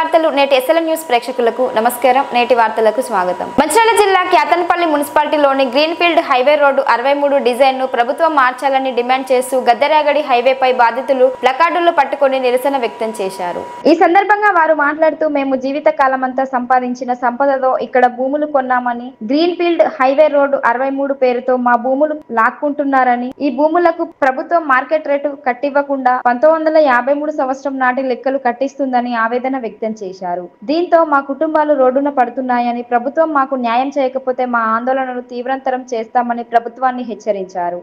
వార్తలు నేటి SLM news ప్రేక్షకులకు నమస్కారం. నేటి వార్తలకు స్వాగతం. మంచిర్యాల జిల్లా క్యాతన్పల్లి మున్సిపాలిటీలోని గ్రీన్ఫీల్డ్ హైవే రోడ్డు 63 డిజైన్ ను ప్రభుత్వం మార్చాలని డిమాండ్ చేస్తూ గద్దెరాగడి హైవేపై బాధితులు ప్లకార్డులు పట్టుకొని నిరసన వ్యక్తం చేశారు. ఈ సందర్భంగా వారు మాట్లాడుతూ మేము జీవిత కాలమంతా సంపాదించిన సంపదతో ఇక్కడ భూములు కొన్నామని, గ్రీన్ఫీల్డ్ హైవే రోడ్డు 63 పేరుతో మా భూములు లాక్కుంటున్నారని, ఈ భూములకు ప్రభుత్వం మార్కెట్ రేటు కట్టివ్వకుండా 1953 సంవత్సరం నాటి లెక్కలు కట్టిస్తుందని ఆవేదన వ్యక్తం చేశారు. దీంతో మా కుటుంబాలు రోడ్డున పడుతున్నాయని, ప్రభుత్వం మాకు న్యాయం చేయకపోతే మా ఆందోళనను తీవ్రంతరం చేస్తామని ప్రభుత్వాన్ని హెచ్చరించారు.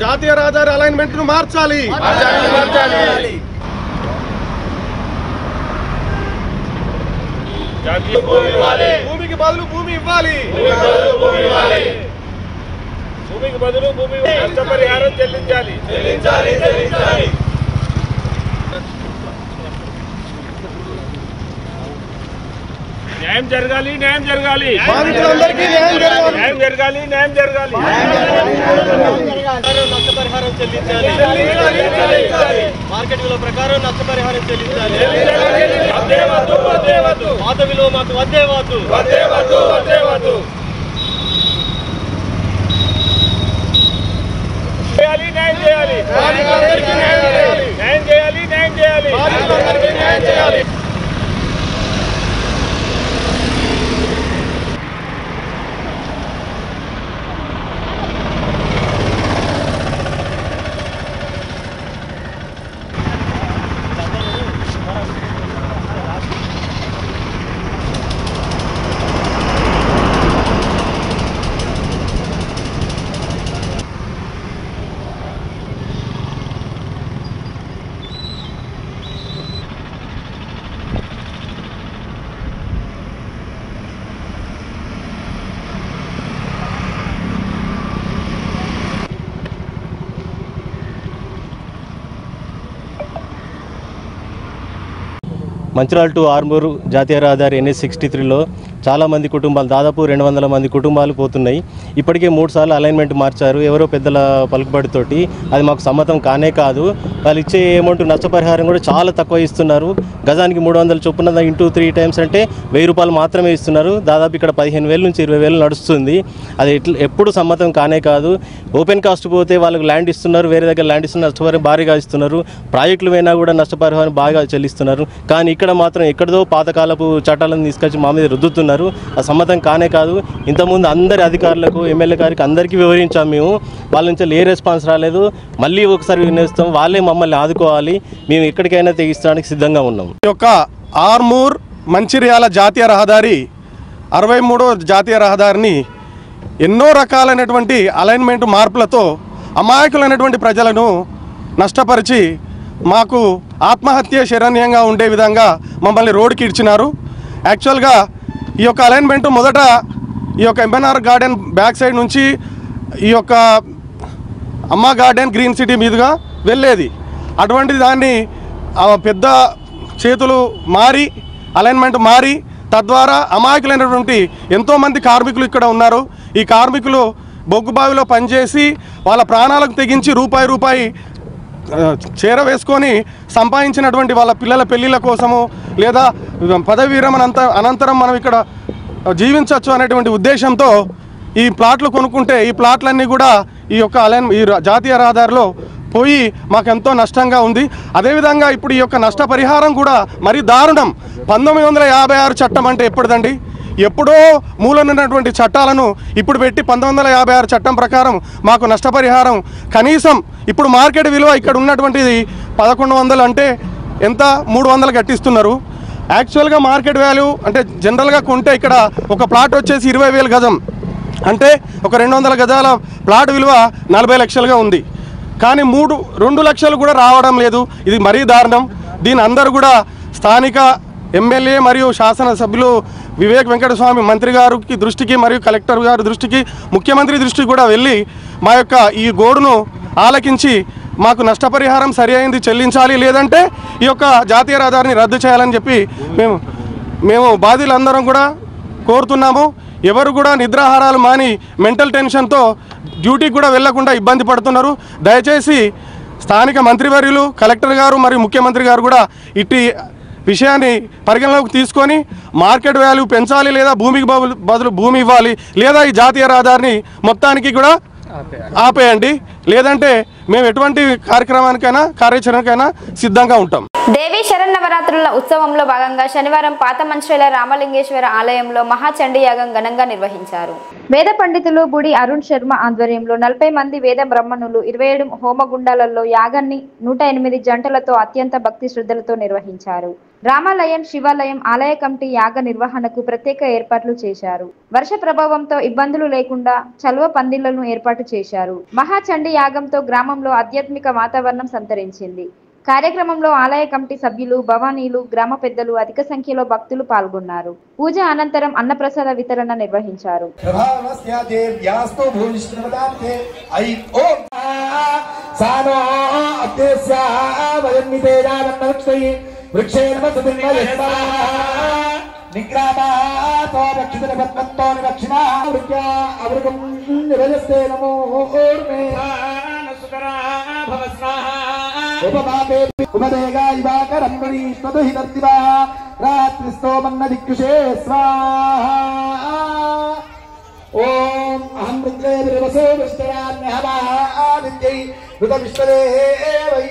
జాతీయ రహదారి అలైన్మెంట్ ను మార్చాలి. భూమికి బదులు భూమి ఇవ్వాలి. భూమికి బదులు భూమి నష్టపరిహారం చెల్లించాలి. న్యాయం జరగాలి. న్యాయం జరగాలి. బాధితులందరికీ న్యాయం జరగాలి. న్యాయం జరగాలి. న్యాయం జరగాలి. నష్టపరిహారం చెల్లించాలి. మార్కెట్ విలువ ప్రకారం నష్టపరిహారం చెల్లించాలి. పాత విలువ మాకు వద్దే వద్దు. న్యాయం చేయాలి. న్యాయం చేయాలి. న్యాయం చేయాలి. మంచిర్యాల టు ఆర్మూరు జాతీయ రహదారి NH63లో చాలామంది కుటుంబాలు, దాదాపు 200 మంది కుటుంబాలు పోతున్నాయి. ఇప్పటికే 3 సార్లు అలైన్మెంట్ మార్చారు ఎవరో పెద్దల పలుకుబడితోటి. అది మాకు సమ్మతం కానే కాదు. వాళ్ళు ఇచ్చే అమౌంట్ నష్టపరిహారం కూడా చాలా తక్కువ ఇస్తున్నారు. గజానికి 300 చొప్పున ఇంటూ 3 టైమ్స్ అంటే 1000 రూపాయలు మాత్రమే ఇస్తున్నారు. దాదాపు ఇక్కడ 15,000 నుంచి 20,000 నడుస్తుంది. అది ఎప్పుడు సమ్మతం కానే కాదు. ఓపెన్ కాస్ట్ పోతే వాళ్ళకి ల్యాండ్ ఇస్తున్నారు, వేరే దగ్గర ల్యాండ్ ఇస్తున్నారు, నష్టపరిహారం భారీగా ఇస్తున్నారు. ప్రాజెక్టులు పోయినా కూడా నష్టపరిహారం బాగా చెల్లిస్తున్నారు. కానీ ఇక్కడ మాత్రం ఎక్కడదో పాతకాలపు చట్టాలను తీసుకొచ్చి మా మీద రుద్దుతున్నారు. ఆ సమ్మతం కానే కాదు. ఇంతకుముందు అందరి అధికారులకు, ఎమ్మెల్యే గారికి అందరికీ వివరించాం. మేము వాళ్ళ నుంచి ఏ రెస్పాన్స్ రాలేదు. మళ్ళీ ఒకసారి వినేస్తాం. వాళ్ళే మమ్మల్ని ఆదుకోవాలి. మేము ఎక్కడికైనా తెగిస్తానికి సిద్ధంగా ఉన్నాం. ఈ యొక్క ఆర్మూర్ మంచిర్యాల జాతీయ రహదారి 63వ జాతీయ రహదారిని ఎన్నో రకాలైనటువంటి అలైన్మెంట్ మార్పులతో అమాయకులైనటువంటి ప్రజలను నష్టపరిచి మాకు ఆత్మహత్య శరణ్యంగా ఉండే విధంగా మమ్మల్ని రోడ్డుకి ఇడ్చినారు. యాక్చువల్గా ఈ యొక్క అలైన్మెంట్ మొదట ఈ యొక్క MNR గార్డెన్ బ్యాక్ సైడ్ నుంచి ఈ యొక్క అమ్మ గార్డెన్ గ్రీన్ సిటీ మీదుగా వెళ్ళేది. అటువంటి దాన్ని పెద్ద చేతులు మారి అలైన్మెంట్ మారి తద్వారా అమాయకులైనటువంటి ఎంతోమంది కార్మికులు ఇక్కడ ఉన్నారు. ఈ కార్మికులు బొగ్గుబావిలో పనిచేసి వాళ్ళ ప్రాణాలకు తెగించి రూపాయి చేరవేసుకొని సంపాదించినటువంటి వాళ్ళ పిల్లల పెళ్ళిళ్ళ కోసము లేదా పదవి విరమణ అనంతరం మనం ఇక్కడ జీవించవచ్చు అనేటువంటి ఉద్దేశంతో ఈ ప్లాట్లు కొనుక్కుంటే ఈ ప్లాట్లన్నీ కూడా ఈ యొక్క ఈ జాతీయ రహదారిలో పోయి మాకెంతో నష్టంగా ఉంది. అదేవిధంగా ఇప్పుడు ఈ యొక్క నష్టపరిహారం కూడా మరీ దారుణం. 1956 చట్టం అంటే ఎప్పటిదండి? ఎప్పుడో మూలనున్నటువంటి చట్టాలను ఇప్పుడు పెట్టి 1956 చట్టం ప్రకారం మాకు నష్టపరిహారం కనీసం ఇప్పుడు మార్కెట్ విలువ ఇక్కడ ఉన్నటువంటిది 1100 అంటే ఎంత 300 కట్టిస్తున్నారు. యాక్చువల్గా మార్కెట్ వాల్యూ అంటే జనరల్గా కొంటే ఇక్కడ ఒక ప్లాట్ వచ్చేసి 20,000 గజం అంటే ఒక 200 గజాల ప్లాట్ విలువ 40 లక్షలుగా ఉంది. కానీ 2 లక్షలు కూడా రావడం లేదు. ఇది మరీ దారుణం. దీని అందరూ కూడా స్థానిక ఎమ్మెల్యే మరియు శాసనసభ్యులు వివేక్ వెంకటస్వామి మంత్రి గారికి దృష్టికి మరియు కలెక్టర్ గారి దృష్టికి ముఖ్యమంత్రి దృష్టికి కూడా వెళ్ళి మా యొక్క ఈ గోడును ఆలకించి మాకు నష్టపరిహారం సరైనది చెల్లించాలి, లేదంటే ఈ యొక్క జాతీయ రహదారిని రద్దు చేయాలని చెప్పి మేము మేము బాధితులందరం కూడా కోరుతున్నాము. ఎవరు కూడా నిద్రాహారాలు మాని మెంటల్ టెన్షన్తో డ్యూటీకి కూడా వెళ్లకుండా ఇబ్బంది పడుతున్నారు. దయచేసి స్థానిక మంత్రివర్యులు, కలెక్టర్ గారు మరియు ముఖ్యమంత్రి గారు కూడా ఇట్టి విషయాన్ని పరిగణలోకి తీసుకొని మార్కెట్ వాల్యూ పెంచాలి, లేదా భూమికి బదులు భూమి ఇవ్వాలి, లేదా ఈ జాతీయ రహదారిని మొత్తానికి కూడా ఆపేయండి. లేదంటే మేము ఎటువంటి కార్యాచరణకైనా సిద్ధంగా ఉంటాం. దేవీ శరన్నవరాత్రుల ఉత్సవంలో భాగంగా శనివారం పాత మంచిర్యాల రామలింగేశ్వర ఆలయంలో మహాచండీ యాగం ఘనంగా నిర్వహించారు. వేద పండితులు బుడి అరుణ్ శర్మ ఆధ్వర్యంలో 40 మంది వేద బ్రహ్మణులు 27 హోమగుండాలలో యాగాన్ని 108 జంటలతో అత్యంత భక్తి శ్రద్ధలతో నిర్వహించారు. రామాలయం, శివాలయం ఆలయ కమిటీ యాగ నిర్వహణకు ప్రత్యేక ఏర్పాట్లు చేశారు. వర్ష ప్రభావంతో ఇబ్బందులు లేకుండా చలువ పందిళ్లను ఏర్పాటు చేశారు. మహాచండీ యాగంతో గ్రామంలో ఆధ్యాత్మిక వాతావరణం సంతరించింది. కార్యక్రమంలో ఆలయ కమిటీ సభ్యులు, భవానీలు, గ్రామ పెద్దలు అధిక సంఖ్యలో భక్తులు పాల్గొన్నారు. పూజ అనంతరం అన్నప్రసాద వితరణ నిర్వహించారు. ఉపదేగా ఇవాకరం హితర్దివా రాత్రిస్తో మన్నదిక్షే స్వాహా. ఓం అహం రుద్రే విరవసో విష్ణయాన్యహమాదిత్యై ఋతవిశ్వదేవై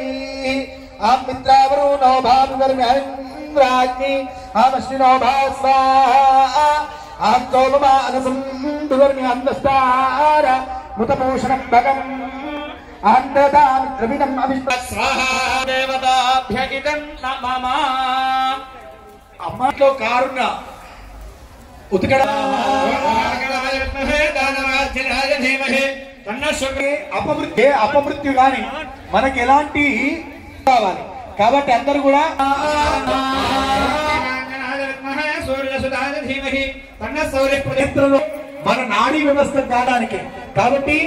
అహం మిత్రావరుణో భావివర్మ్యహంరాజ్ఞి అహమశ్వినో భాస్వాహా. అహం సోమమా అనసం దువర్మ్యహందస్తార ముతపోషణం భగం అంతదామిత్రవిదం అమ్మలో కారుణ ఉతకడ అపమృత్యు గాని మనకి ఎలాంటి కావాలి కాబట్టి అందరూ కూడా మన నాడీ వ్యవస్థ కావడానికి కాబట్టి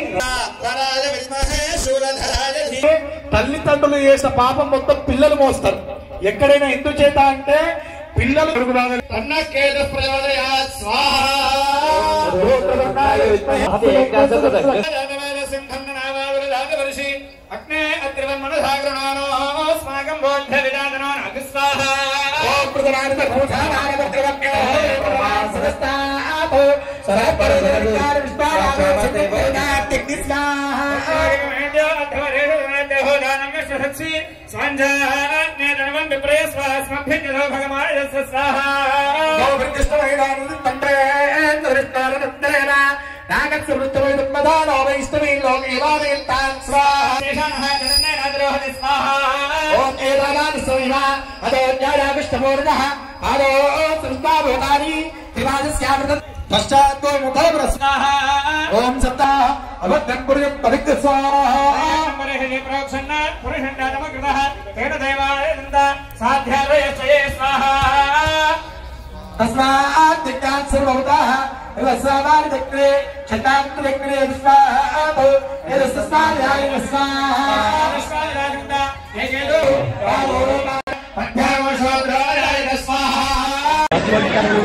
తల్లిదండ్రులు చేసిన పాపం మొత్తం పిల్లలు మోస్తారు. ఎక్కడైనా ఎందుకు చేత అంటే పిల్లలు ఓం సత్తా అబద్ధం పురుషం పవిత్ర తస్మాత్ సర్వభూతాః రసవాని చక్రే ఛటాంత చక్రే విశ్వాతో యదస్సాయాయ స్వాహా.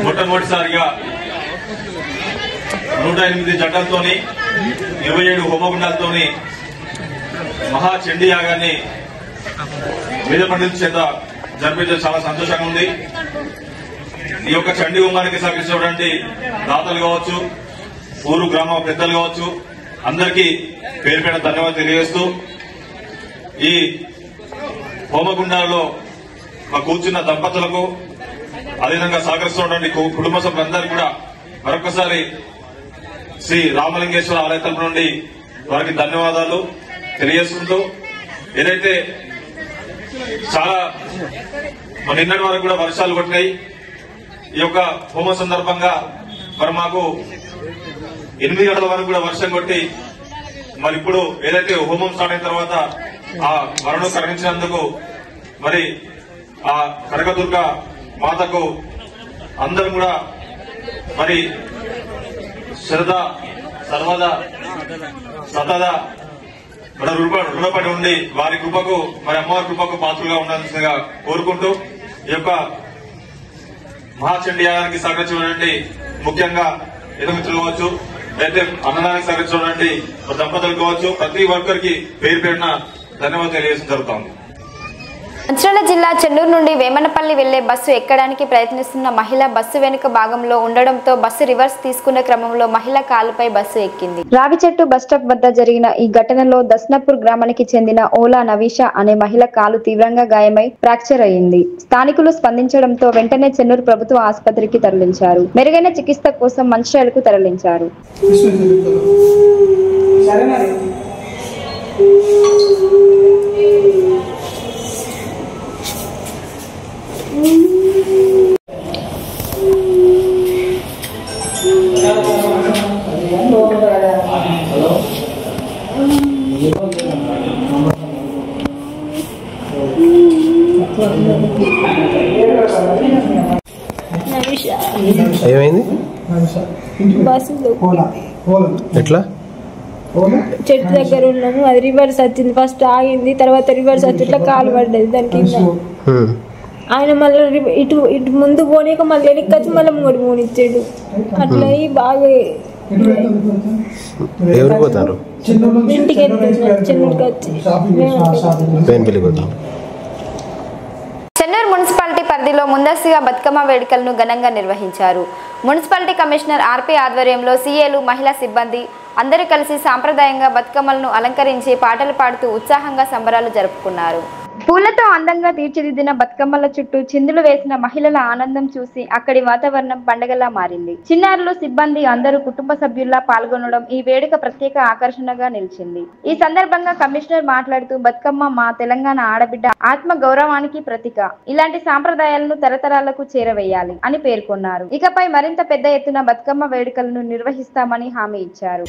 మొట్టమొదటిసారిగా 108 జంటలతోని 27 హోమగుండాలతోని మహాచండీ యాగాన్ని వేద పండితుల చేత జరిపించడం చాలా సంతోషంగా ఉంది. ఈ యొక్క చండీ హోమానికి సహకరించినటువంటి దాతలు కావచ్చు, ఊరు గ్రామ పెద్దలు కావచ్చు, అందరికీ పేరు పేరు ధన్యవాదాలు తెలియజేస్తూ ఈ హోమగుండాలలో మా కూర్చున్న దంపతులకు అదేవిధంగా సహకరిస్తున్నటువంటి కుటుంబ సభ్యులందరికీ కూడా మరొకసారి శ్రీ రామలింగేశ్వర ఆలయ తరపు నుండి వారికి ధన్యవాదాలు తెలియజేసుకుంటూ ఏదైతే చాలా నిన్నటి వరకు కూడా వర్షాలు కొట్టినాయి. ఈ యొక్క హోమ సందర్భంగా మరి మాకు 8 గంటల వరకు కూడా వర్షం కొట్టి మరి ఇప్పుడు ఏదైతే హోమం స్టార్ట్ అయిన తర్వాత ఆ వరను కరణించినందుకు మరి ఆ కనకదుర్గ మాతకు అందరూ కూడా మరి శ్రద్ధ సర్వదా సతదా రుణపడి ఉండి వారి కృపకు మరి అమ్మవారి కృపకు పాత్రగా ఉండాల్సిందిగా కోరుకుంటూ ఈ యొక్క మహాచండీ యాగానికి సహకరించినటువంటి ముఖ్యంగా ఎదుమిత్రులు కావచ్చు, అయితే అన్నదానికి సహకరించినటువంటి దంపతులు కావచ్చు, ప్రతి ఒక్కరికి పేరు పేరున ధన్యవాదాలు తెలియజేయడం జరుగుతోంది. మంచిర్యాల జిల్లా చెన్నూరు నుండి వేమనపల్లి వెళ్లే బస్సు ఎక్కడానికి ప్రయత్నిస్తున్న మహిళ బస్సు వెనుక భాగంలో ఉండడంతో బస్సు రివర్స్ తీసుకునే క్రమంలో మహిళ కాలుపై బస్సు ఎక్కింది. రావిచెట్టు బస్టాప్ వద్ద జరిగిన ఈ ఘటనలో దస్నాపూర్ గ్రామానికి చెందిన ఓలా నవీషా అనే మహిళ కాలు తీవ్రంగా గాయమై ఫ్రాక్చర్ అయింది. స్థానికులు స్పందించడంతో వెంటనే చెన్నూరు ప్రభుత్వ ఆసుపత్రికి తరలించారు. మెరుగైన చికిత్స కోసం మంచిర్యాలకు తరలించారు. ఏమైంది? ఎట్లా? చెట్టు దగ్గర ఉన్నాము, అది రివర్స్ వచ్చింది. ఫస్ట్ ఆగింది, తర్వాత రివర్స్ వచ్చి ఇట్లా కాలు పడ్డది దాని కింద. ఆయన మళ్ళీ ఇటు ఇటు ముందు పోనీక మళ్ళీ వెనక్కి వచ్చి మళ్ళీ ముంగడు పోనిచ్చాడు. అట్లా బాగా ఎవరు పోతారు? ఇంటికి చెన్నూరుకి వచ్చి చెన్నూరు మున్సిపాలిటీ పరిధిలో ముందస్తుగా బతుకమ్మ వేడుకలను ఘనంగా నిర్వహించారు. మున్సిపాలిటీ కమిషనర్ ఆర్పి ఆధ్వర్యంలో సీఏలు, మహిళా సిబ్బంది అందరూ కలిసి సాంప్రదాయంగా బతుకమ్మలను అలంకరించి పాటలు పాడుతూ ఉత్సాహంగా సంబరాలు జరుపుకున్నారు. పూలతో అందంగా తీర్చిదిద్దిన బతుకమ్మల చుట్టూ చిందులు వేసిన మహిళల ఆనందం చూసి అక్కడి వాతావరణం పండగలా మారింది. చిన్నారులు, సిబ్బంది అందరూ కుటుంబ సభ్యుల్లా పాల్గొనడం ఈ వేడుక ప్రత్యేక ఆకర్షణగా నిలిచింది. ఈ సందర్భంగా కమిషనర్ మాట్లాడుతూ బతుకమ్మ మా తెలంగాణ ఆడబిడ్డ ఆత్మ గౌరవానికి ప్రతీక. ఇలాంటి సాంప్రదాయాలను తరతరాలకు చేరవేయాలి అని పేర్కొన్నారు. ఇకపై మరింత పెద్ద ఎత్తున బతుకమ్మ వేడుకలను నిర్వహిస్తామని హామీ ఇచ్చారు.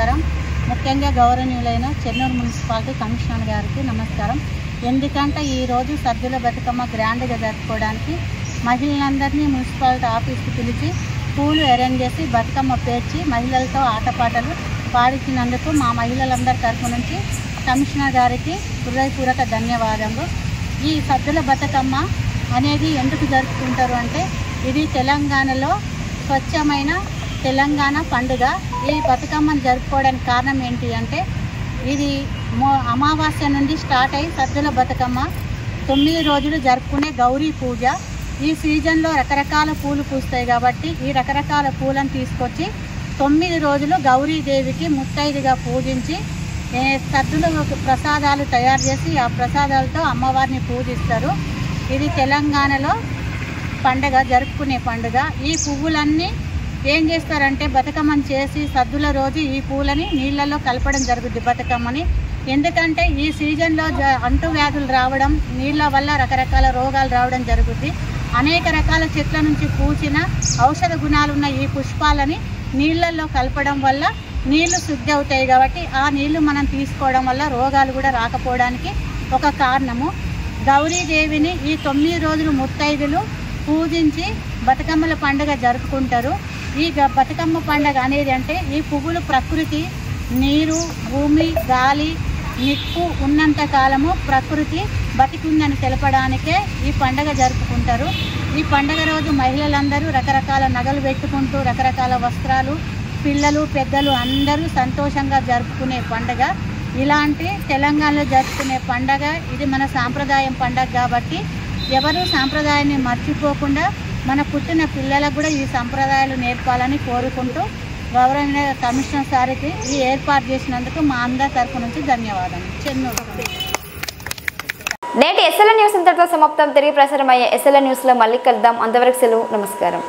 నమస్కారం. ముఖ్యంగా గౌరవనీయులైన చెన్నూరు మున్సిపాలిటీ కమిషనర్ గారికి నమస్కారం. ఎందుకంటే ఈరోజు సద్దుల బతుకమ్మ గ్రాండ్గా జరుపుకోవడానికి మహిళలందరినీ మున్సిపాలిటీ ఆఫీస్కి పిలిచి పూలు అరేంజ్ చేసి బతుకమ్మ పేర్చి మహిళలతో ఆటపాటలు పాడించినందుకు మా మహిళలందరి తరఫు నుంచి కమిషనర్ గారికి హృదయపూర్వక ధన్యవాదాలు. ఈ సద్దుల బతుకమ్మ అనేది ఎందుకు జరుపుకుంటారు అంటే ఇది తెలంగాణలో స్వచ్ఛమైన తెలంగాణ పండుగ. ఈ బతుకమ్మను జరుపుకోవడానికి కారణం ఏంటి అంటే ఇది అమావాస్య నుండి స్టార్ట్ అయ్యి సద్దుల బతుకమ్మ 9 రోజులు జరుపుకునే గౌరీ పూజ. ఈ సీజన్లో రకరకాల పూలు పూస్తాయి కాబట్టి ఈ రకరకాల పూలను తీసుకొచ్చి 9 రోజులు గౌరీదేవికి ముత్తైదుగా పూజించి సద్దుల ప్రసాదాలు తయారు చేసి ఆ ప్రసాదాలతో అమ్మవారిని పూజిస్తారు. ఇది తెలంగాణలో పండగ జరుపుకునే పండుగ. ఈ పువ్వులన్నీ ఏం చేస్తారంటే బతుకమ్మని చేసి సద్దుల రోజు ఈ పూలని నీళ్ళల్లో కలపడం జరుగుద్ది బతుకమ్మని. ఎందుకంటే ఈ సీజన్లో అంటువ్యాధులు రావడం, నీళ్ళ వల్ల రకరకాల రోగాలు రావడం జరుగుద్ది. అనేక రకాల చెట్ల నుంచి పూచిన ఔషధ గుణాలున్న ఈ పుష్పాలని నీళ్ళల్లో కలపడం వల్ల నీళ్లు శుద్ధి అవుతాయి కాబట్టి ఆ నీళ్లు మనం తీసుకోవడం వల్ల రోగాలు కూడా రాకపోవడానికి ఒక కారణము. గౌరీదేవిని ఈ 9 రోజులు ముత్తైదులు పూజించి బతుకమ్మల పండుగ జరుపుకుంటారు. ఈ బతుకమ్మ పండుగ అనేది అంటే ఈ పువ్వులు ప్రకృతి, నీరు, భూమి, గాలి, నిప్పు ఉన్నంత కాలము ప్రకృతి బతికుందని తెలపడానికే ఈ పండుగ జరుపుకుంటారు. ఈ పండుగ రోజు మహిళలందరూ రకరకాల నగలు పెట్టుకుంటూ రకరకాల వస్త్రాలు, పిల్లలు పెద్దలు అందరూ సంతోషంగా జరుపుకునే పండుగ. ఇలాంటి తెలంగాణలో జరుపుకునే పండుగ ఇది మన సాంప్రదాయం పండుగ కాబట్టి ఎవరు సాంప్రదాయాన్ని మర్చిపోకుండా మన పుట్టిన పిల్లలకు కూడా ఈ సంప్రదాయాలు నేర్పాలని కోరుకుంటూ గౌరవనీయ కమిషనర్ సార్కి ఈ ఏర్పాటు చేసినందుకు మా అందరి తరఫు నుంచి ధన్యవాదాలు. చెన్నూరు. నేటి ఎస్ఎల్ఎన్ న్యూస్ ఇంతటితో సమాప్తం. తిరిగి ప్రసారం అయ్యే ఎస్ఎల్ఎన్ న్యూస్లో మళ్ళీ కలుద్దాం. అంతవరకు సెలవు. నమస్కారం.